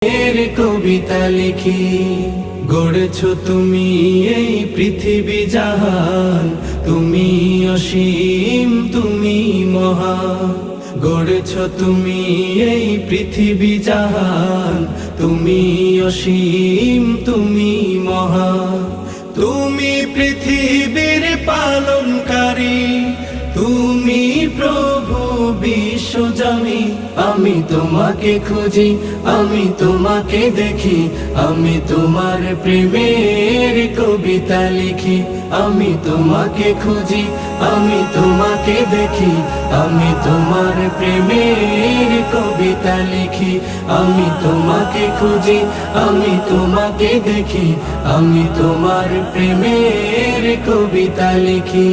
এর কবিতা লিখি। গড়েছ তুমি এই পৃথিবী জাহান, তুমি অসীম তুমি মহান। গড়েছ তুমি এই পৃথিবী জাহান, তুমি অসীম তুমি মহান। তুমি পৃথিবীর পালনকারী, তুমি প্রভু বিশ্বজামি। আমি তোমাকে খুঁজি, আমি তোমাকে দেখি, আমি তোমার প্রেমের কবিতা লিখি। আমি তোমাকে খুঁজি, আমি তোমাকে দেখি, আমি তোমার প্রেমের কবিতা লিখি। আমি তোমাকে খুঁজি, আমি তোমাকে দেখি, আমি তোমার প্রেমের কবিতা লিখি।